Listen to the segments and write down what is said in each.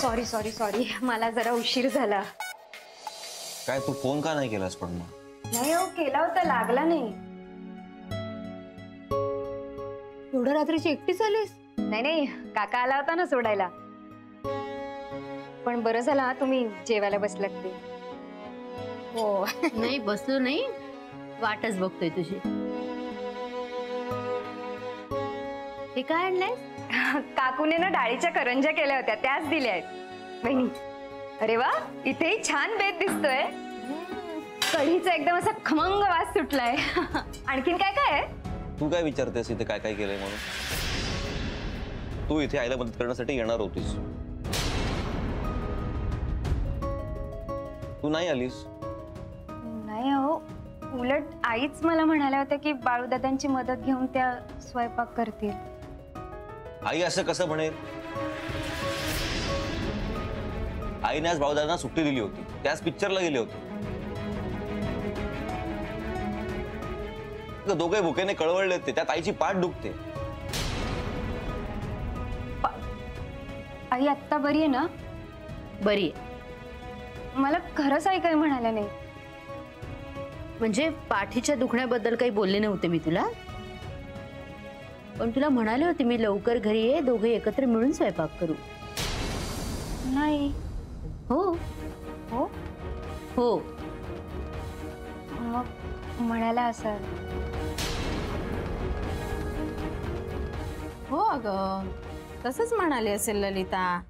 Sorry sorry sorry, मला जरा उशीर झाला. काय तू फोन का नाही केलास पण मग? नाही हो, केला होता, लागला नाही. एवढ्या रात्रीची एकटीच आलीस? नाही नाही, काका आला होता ना सोडायला. पण बरं झालं तुम्ही जेवायला बसलात ते. हो. नाही बसलो नाही, वाटच बघतोय तुझी. हे काय आणलंय? काकूने ना डाळीच्या करंज्या केल्या होत्या, त्याच दिल्या आहेत बहिणी. अरे वा, इथेही छान बेत दिसतोय. कढीचा एकदम असा खमंग वास सुटलाय. आणखीन काय काय आहे? तू काय विचारतेस इथे काय काय केलंय म्हणून? तू इथे आईला मदत करण्यासाठी येणार होतीस, तू नाही आलीस. नाही हो, उलट आईच मला म्हणाल्या होत्या की बाळूदादांची मदत घेऊन त्या स्वयंपाक करतील. आई असं कसं म्हणेल? आईने आज बाळूदादांना सुट्टी दिली होती, त्याच पिक्चरला गेले होते. दोघे भुकेने कळवळले ते, त्यात आईची पाठ दुखते. आई आत्ता बरी आहे ना? बरी आहे. मला खरंच आई काही म्हणाल्या नाही. म्हणजे पाठीच्या दुखण्याबद्दल काही बोलले नव्हते मी तुला, पण तुला म्हणाले होते मी लवकर घरी ये, दोघे एकत्र मिळून स्वयंपाक करू. नाही. हो हो हो. मग म्हणाला असाल. हो अगं, तसंच म्हणाली असेल ललिता.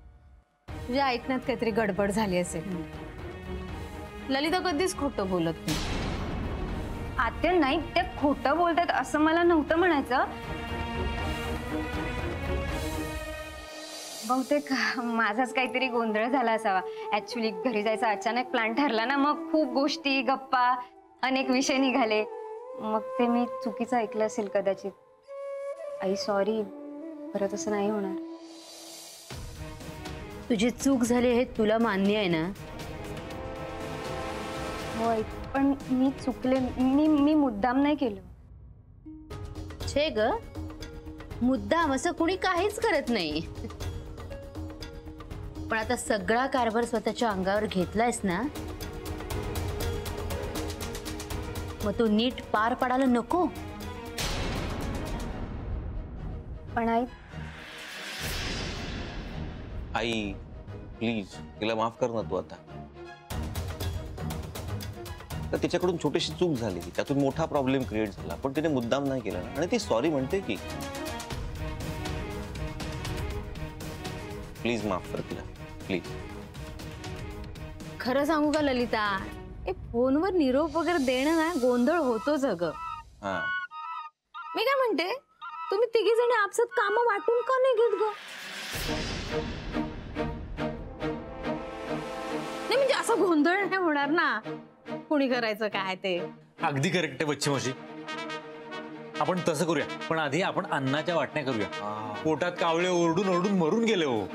तुझ्या ऐकण्यात काहीतरी गडबड झाली असेल. ललिता कधीच खोटं बोलत नाही. आत्या नाही, ते खोटं बोलतात असं मला नव्हतं म्हणायचं. बहुतेक माझाच काहीतरी गोंधळ झाला असावा. ऍक्च्युली घरी जायचा अचानक प्लॅन ठरला ना, मग खूप गोष्टी गप्पा अनेक विषय निघाले. मग ते मी चुकीचं ऐकलं असेल कदाचित. आई सॉरी, परत असं नाही होणार. तुझी चूक झाली हे तुला मान्य आहे ना? हो आई, पण मी चुकले. मी मुद्दाम नाही केलं. छे ग, मुद्दाम असं कुणी काहीच करत नाही. पण आता सगळा कारभार स्वतःच्या अंगावर घेतलायस ना, मग तू नीट पार पाडायला नको. पण आई आई प्लीज तिला माफ कर ना तू. आता तर तिच्याकडून छोटीशी चूक झाली, त्यातून मोठा प्रॉब्लेम क्रिएट झाला, पण तिने मुद्दाम नाही केला ना, आणि ती सॉरी म्हणते की. प्लीज माफ कर तिला, प्लीज. खरं सांगू का ललिता, फोनवर निरोप वगैरे देणं ना गोंधळ होतोच अगं. हा, मी काय म्हणते, तुम्ही तिघी जणी आपसात कामं वाटून का नाही घेत ग? नाही म्हणजे असं गोंधळ नाही होणार ना, कुणी करायचं काय ते. अगदी करेक्ट आहे बच्ची मावशी, आपण तसं करूया. पण आधी आपण अन्नाच्या वाटण्या करूया. पोटात कावळे ओरडून ओरडून मरून गेले हो.